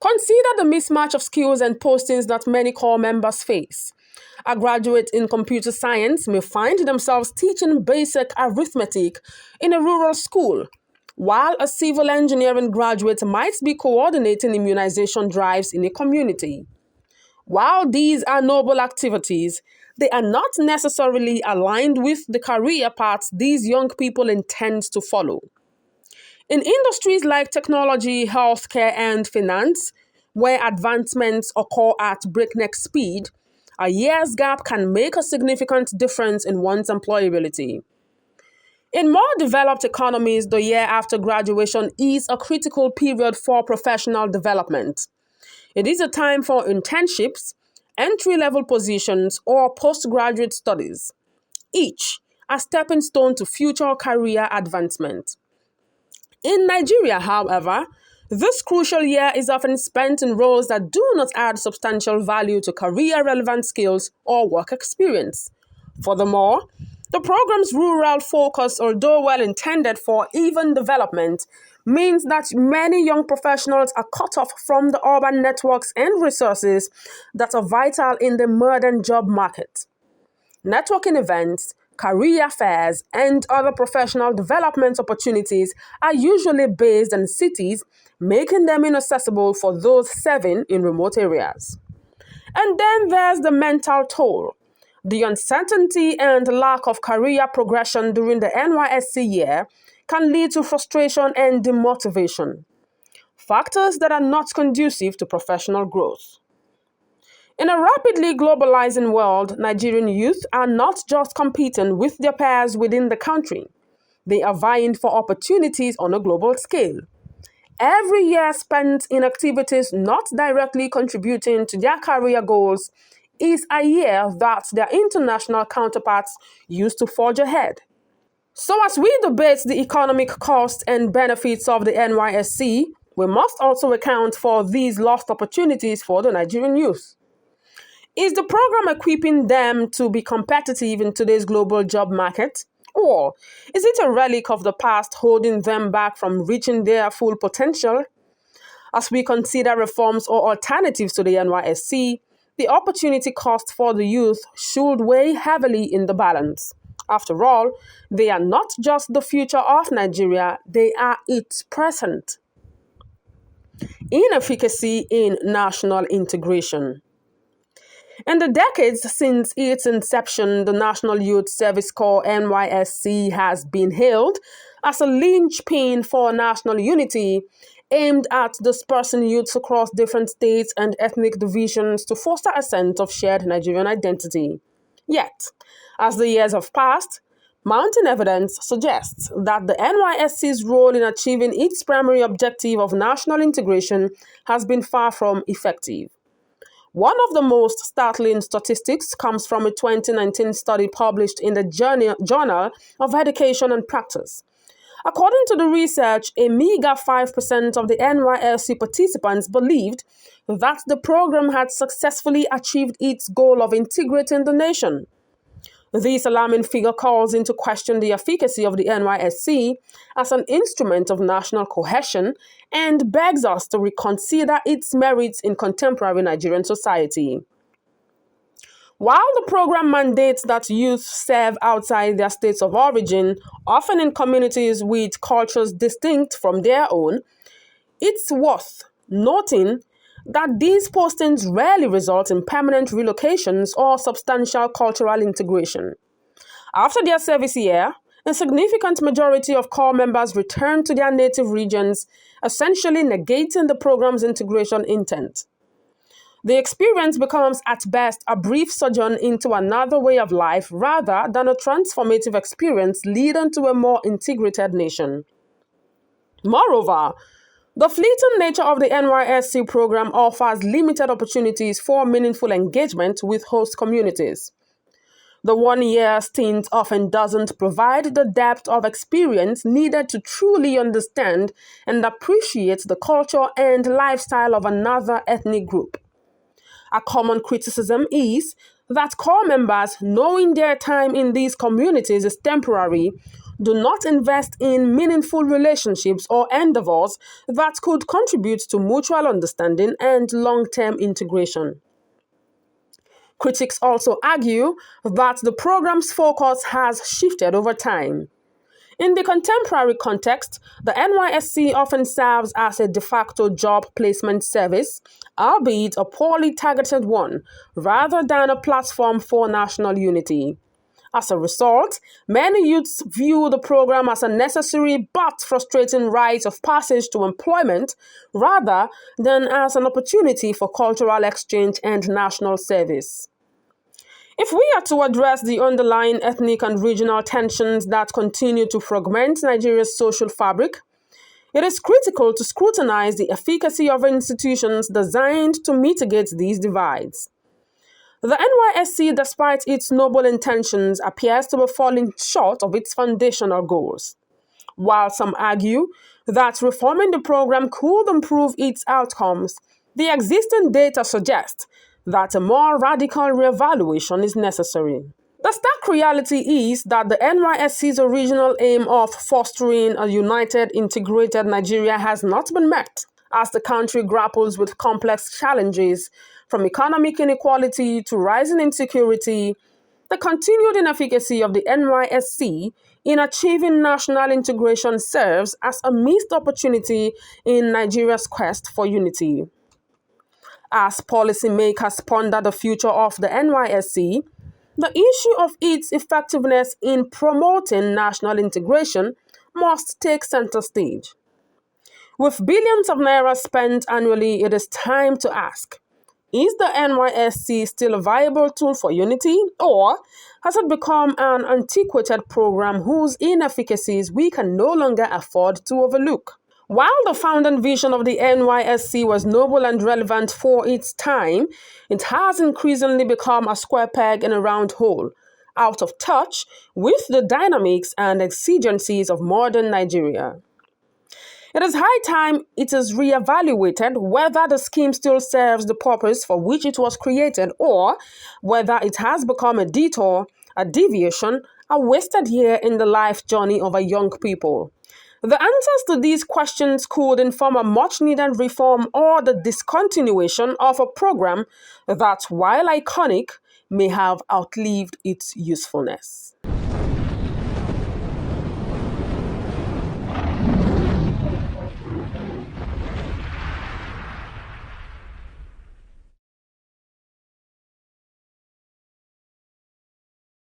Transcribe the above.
Consider the mismatch of skills and postings that many corps members face. A graduate in computer science may find themselves teaching basic arithmetic in a rural school, while a civil engineering graduate might be coordinating immunization drives in a community. While these are noble activities, they are not necessarily aligned with the career paths these young people intend to follow. In industries like technology, healthcare, and finance, where advancements occur at breakneck speed, a year's gap can make a significant difference in one's employability. In more developed economies, the year after graduation is a critical period for professional development. It is a time for internships, entry-level positions, or postgraduate studies, each a stepping stone to future career advancement. In Nigeria, however, this crucial year is often spent in roles that do not add substantial value to career-relevant skills or work experience. Furthermore, the program's rural focus, although well-intended for even development, means that many young professionals are cut off from the urban networks and resources that are vital in the modern job market. Networking events, career fairs, and other professional development opportunities are usually based in cities, making them inaccessible for those serving in remote areas. And then there's the mental toll. The uncertainty and lack of career progression during the NYSC year can lead to frustration and demotivation, factors that are not conducive to professional growth. In a rapidly globalizing world, Nigerian youth are not just competing with their peers within the country. They are vying for opportunities on a global scale. Every year spent in activities not directly contributing to their career goals is a year that their international counterparts use to forge ahead. So as we debate the economic costs and benefits of the NYSC, we must also account for these lost opportunities for the Nigerian youth. Is the program equipping them to be competitive in today's global job market? Or is it a relic of the past holding them back from reaching their full potential? As we consider reforms or alternatives to the NYSC, the opportunity cost for the youth should weigh heavily in the balance. After all, they are not just the future of Nigeria, they are its present. Inefficacy in national integration. In the decades since its inception, the National Youth Service Corps (NYSC) has been hailed as a linchpin for national unity, aimed at dispersing youths across different states and ethnic divisions to foster a sense of shared Nigerian identity. Yet, as the years have passed, mounting evidence suggests that the NYSC's role in achieving its primary objective of national integration has been far from effective. One of the most startling statistics comes from a 2019 study published in the Journal of Education and Practice. According to the research, a meager 5% of the NYSC participants believed that the program had successfully achieved its goal of integrating the nation. This alarming figure calls into question the efficacy of the NYSC as an instrument of national cohesion and begs us to reconsider its merits in contemporary Nigerian society. While the program mandates that youth serve outside their states of origin, often in communities with cultures distinct from their own, it's worth noting that these postings rarely result in permanent relocations or substantial cultural integration. After their service year, a significant majority of corps members return to their native regions, essentially negating the program's integration intent. The experience becomes at best a brief sojourn into another way of life rather than a transformative experience leading to a more integrated nation. Moreover, the fleeting nature of the NYSC program offers limited opportunities for meaningful engagement with host communities. The one-year stint often doesn't provide the depth of experience needed to truly understand and appreciate the culture and lifestyle of another ethnic group. A common criticism is that corps members, knowing their time in these communities is temporary, do not invest in meaningful relationships or endeavors that could contribute to mutual understanding and long-term integration. Critics also argue that the program's focus has shifted over time. In the contemporary context, the NYSC often serves as a de facto job placement service, albeit a poorly targeted one, rather than a platform for national unity. As a result, many youths view the program as a necessary but frustrating rite of passage to employment rather than as an opportunity for cultural exchange and national service. If we are to address the underlying ethnic and regional tensions that continue to fragment Nigeria's social fabric, it is critical to scrutinize the efficacy of institutions designed to mitigate these divides. The NYSC, despite its noble intentions, appears to be falling short of its foundational goals. While some argue that reforming the program could improve its outcomes, the existing data suggests that a more radical reevaluation is necessary. The stark reality is that the NYSC's original aim of fostering a united, integrated Nigeria has not been met, as the country grapples with complex challenges from economic inequality to rising insecurity. The continued inefficacy of the NYSC in achieving national integration serves as a missed opportunity in Nigeria's quest for unity. As policymakers ponder the future of the NYSC, the issue of its effectiveness in promoting national integration must take center stage. With billions of naira spent annually, it is time to ask, is the NYSC still a viable tool for unity, or has it become an antiquated program whose inefficacies we can no longer afford to overlook? While the founding vision of the NYSC was noble and relevant for its time, it has increasingly become a square peg in a round hole, out of touch with the dynamics and exigencies of modern Nigeria. It is high time it is re-evaluated whether the scheme still serves the purpose for which it was created or whether it has become a detour, a deviation, a wasted year in the life journey of a young people. The answers to these questions could inform a much-needed reform or the discontinuation of a program that, while iconic, may have outlived its usefulness.